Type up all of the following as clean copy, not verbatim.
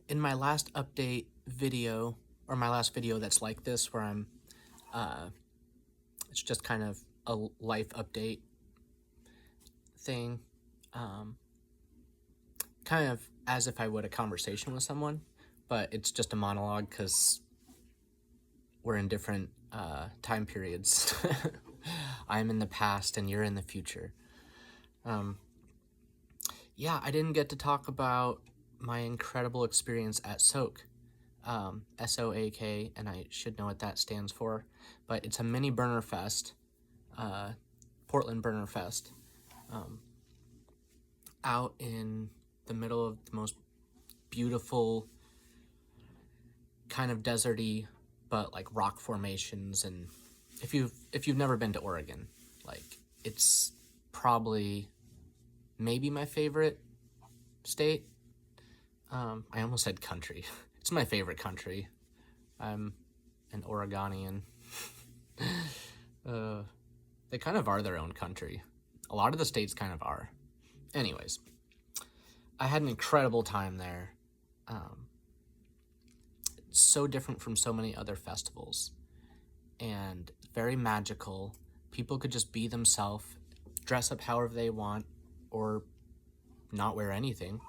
In my last update video, or my last video that's like this, where it's just kind of a life update thing, kind of as if I would a conversation with someone, but it's just a monologue because we're in different time periods. I'm in the past and you're in the future. Yeah, I didn't get to talk about my incredible experience at Soak, SOAK, and I should know what that stands for, but it's a mini burner fest, Portland Burner Fest, out in the middle of the most beautiful, kind of deserty, but like rock formations. And if you've never been to Oregon, like, it's probably maybe my favorite state. I almost said country. It's my favorite country. I'm an Oregonian. They kind of are their own country. A lot of the states kind of are. Anyways, I had an incredible time there. It's so different from so many other festivals, and very magical. People could just be themselves, dress up however they want, or not wear anything,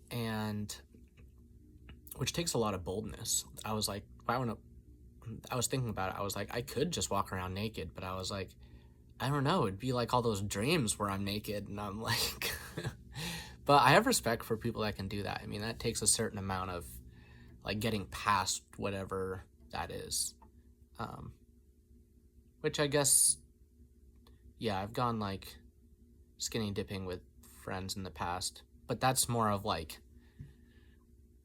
and which takes a lot of boldness. I was like, I was thinking about it. I was like, I could just walk around naked, but I was like, I don't know. It'd be like all those dreams where I'm naked, and I'm like, but I have respect for people that can do that. I mean, that takes a certain amount of like getting past whatever that is. Which I guess, yeah, I've gone like skinny dipping with friends in the past, but that's more of like,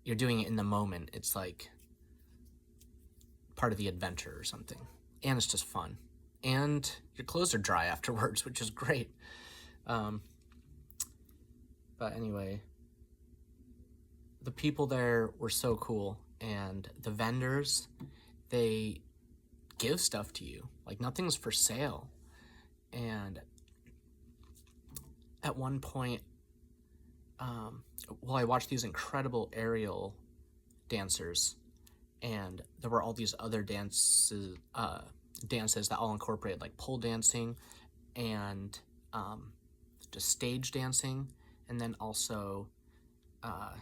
you're doing it in the moment. It's like part of the adventure or something. And it's just fun. And your clothes are dry afterwards, which is great. But anyway, the people there were so cool. And the vendors, they give stuff to you. Like, nothing's for sale. And at one point, I watched these incredible aerial dancers, and there were all these other dances that all incorporated like pole dancing and just stage dancing, and then also I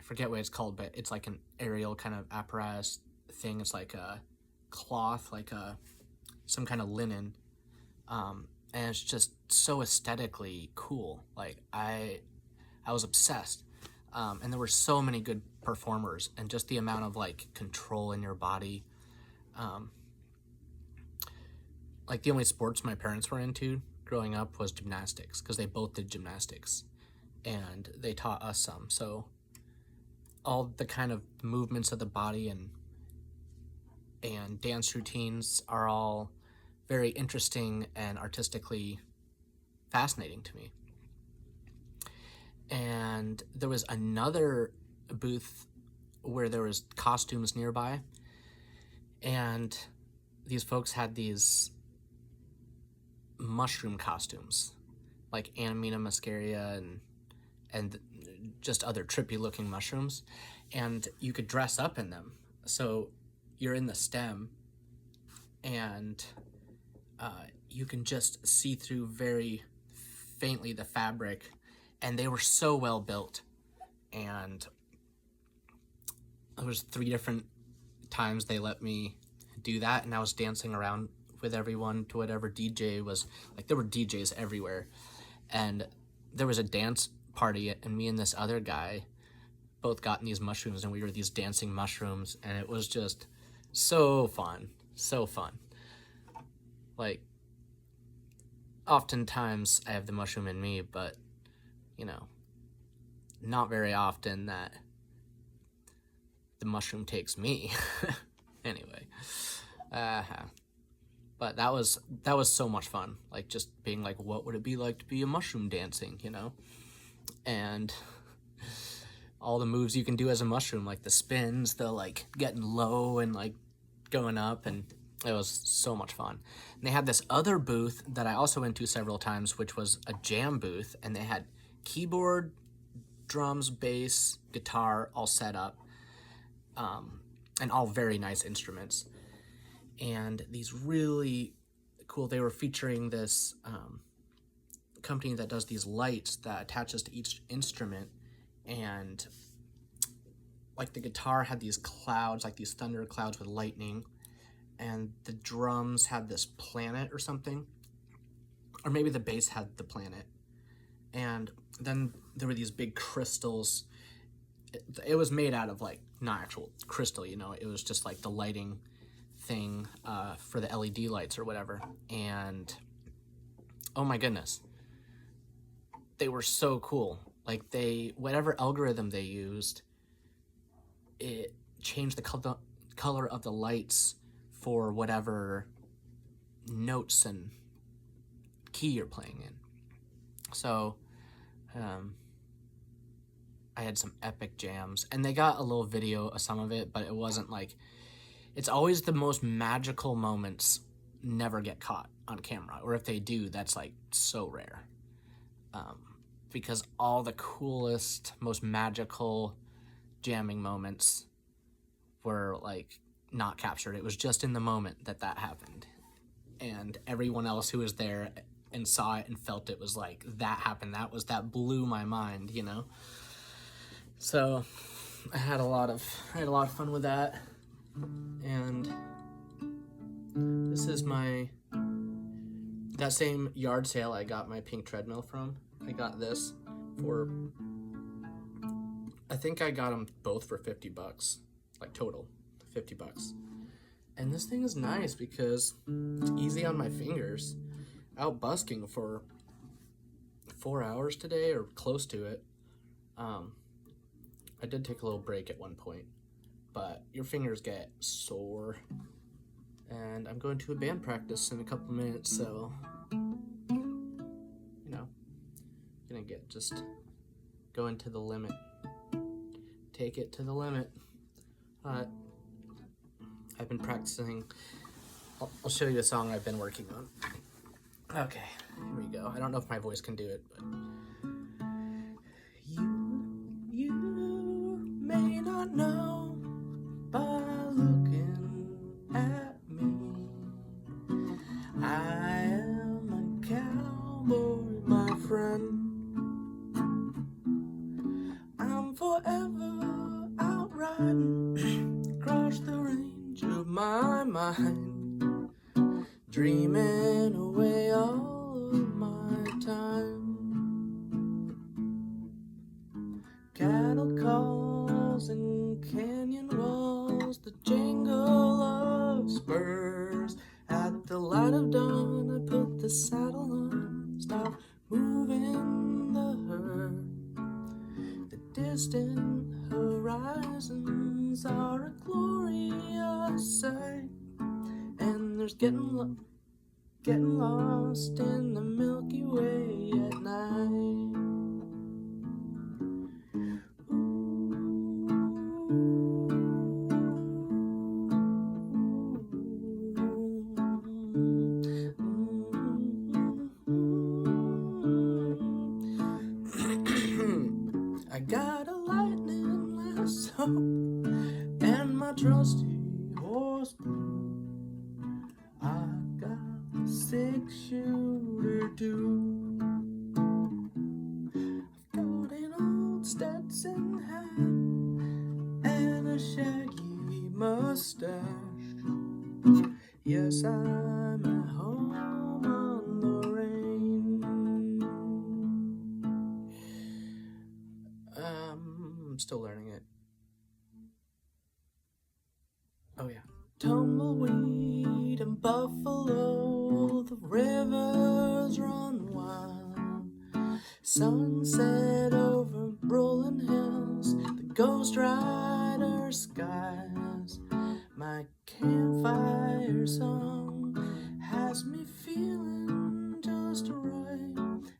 forget what it's called, but it's like an aerial kind of apparatus thing. It's like a cloth, like some kind of linen, and it's just so aesthetically cool. Like, I was obsessed. And there were so many good performers, and just the amount of like control in your body. Like, the only sports my parents were into growing up was gymnastics, because they both did gymnastics, and they taught us some. So all the kind of movements of the body and dance routines are all very interesting and artistically fascinating to me. And there was another booth where there was costumes nearby, and these folks had these mushroom costumes, like Anemone muscaria and just other trippy looking mushrooms, and you could dress up in them. So you're in the stem, and you can just see through very faintly the fabric, and they were so well built. And there was 3 different times they let me do that, and I was dancing around with everyone to whatever DJ was. Like, there were DJs everywhere, and there was a dance party, and me and this other guy both got in these mushrooms, and we were these dancing mushrooms, and it was just so fun. Like, oftentimes I have the mushroom in me, but not very often that the mushroom takes me. Anyway, but that was so much fun. Like, just being like, what would it be like to be a mushroom dancing, and all the moves you can do as a mushroom, like the spins, the like getting low and like going up, and it was so much fun. And they had this other booth that I also went to several times, which was a jam booth, and they had keyboard drums, bass, guitar, all set up, and all very nice instruments. And these really cool, they were featuring this company that does these lights that attaches to each instrument, and like the guitar had these clouds, like these thunder clouds with lightning, and the drums had this planet or something, or maybe the bass had the planet, and then there were these big crystals. It was made out of like not actual crystal, you know, it was just like the lighting thing for the LED lights or whatever. And oh my goodness, they were so cool. Like whatever algorithm they used, it changed the color of the lights for whatever notes and key you're playing in. So I had some epic jams, and they got a little video of some of it, but it wasn't like, it's always the most magical moments never get caught on camera, or if they do, that's like so rare. Because all the coolest, most magical jamming moments were like not captured. It was just in the moment that happened, and everyone else who was there and saw it and felt it was like, that happened, that blew my mind, you know. So I had a lot of fun with that. And this is that same yard sale I got my pink treadmill from. I got this for, I think I got them both for $50, like total $50. And this thing is nice because it's easy on my fingers. Out busking for 4 hours today, or close to it. I did take a little break at one point, but your fingers get sore. And I'm going to a band practice in a couple minutes, so, you know, gonna just going to the limit. Take it to the limit. I've been practicing. I'll show you a song I've been working on. Okay, here we go. I don't know if my voice can do it, but you may not know by looking at me, I am a cowboy, my friend. I'm forever out riding across the range of my mind, dreaming away all of my time. Cattle calls and canyon walls, the jingle of spurs. At the light of dawn, I put the saddle on, start moving the herd. The distant horizons are a glorious sight, and there's getting lost in the Milky Way at night. I got a lightning lasso and my trusty horse. I got a 6-shooter too. I've got an old Stetson hat and a shaggy mustache. Yes, I'm at home on the range. I'm still learning it. Oh yeah. Tumbleweed and buffalo, the rivers run wild. Sunset over rolling hills, the ghost rider skies. My campfire song has me feeling just right,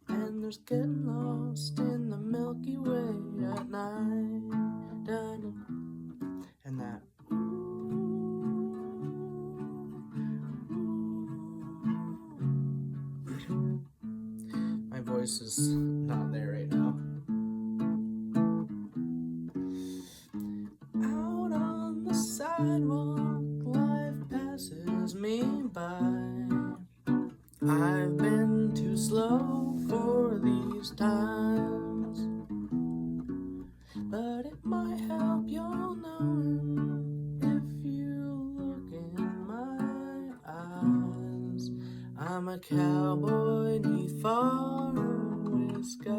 and there's getting lost in the Milky Way at night. And that. My voice is not there right now. might help your knowing if you look in my eyes. I'm a cowboy neath faraway skies.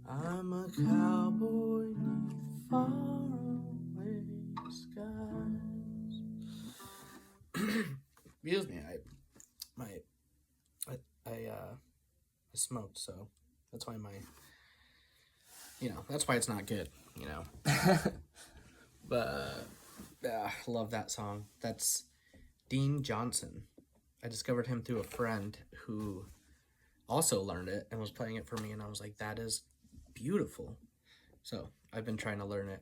I'm a cowboy neath faraway skies. Excuse me, I smoked, so that's why that's why it's not good, But love that song. That's Dean Johnson. I discovered him through a friend who also learned it and was playing it for me, and I was like, that is beautiful. So I've been trying to learn it.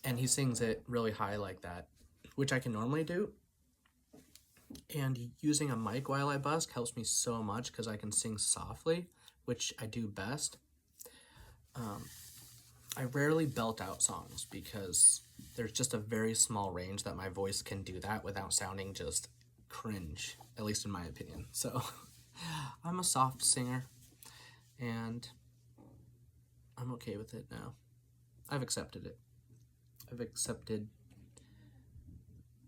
And he sings it really high like that, which I can normally do. And using a mic while I busk helps me so much because I can sing softly, which I do best. I rarely belt out songs because there's just a very small range that my voice can do that without sounding just cringe, at least in my opinion. So I'm a soft singer, and I'm okay with it now. I've accepted it. I've accepted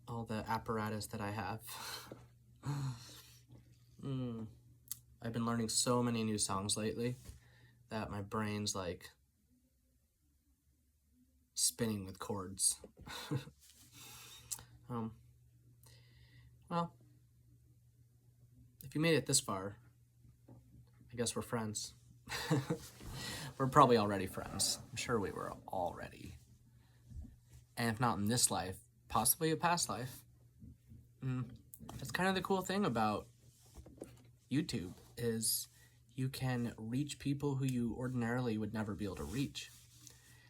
all the apparatus that I have. I've been learning so many new songs lately that my brain's like spinning with chords. Well, if you made it this far, I guess we're friends. We're probably already friends. I'm sure we were already. And if not in this life, possibly a past life. That's kind of the cool thing about YouTube is you can reach people who you ordinarily would never be able to reach.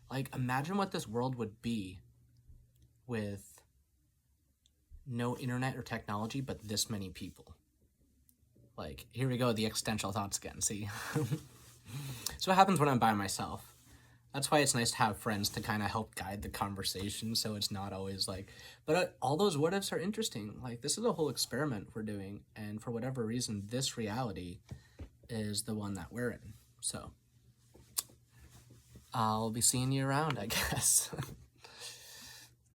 Like, imagine what this world would be with no internet or technology, but this many people. Like, here we go, the existential thoughts again, see? So what happens when I'm by myself? That's why it's nice to have friends to kind of help guide the conversation, so it's not always like... But all those what-ifs are interesting. Like, this is a whole experiment we're doing, and for whatever reason, this reality is the one that we're in. So, I'll be seeing you around, I guess.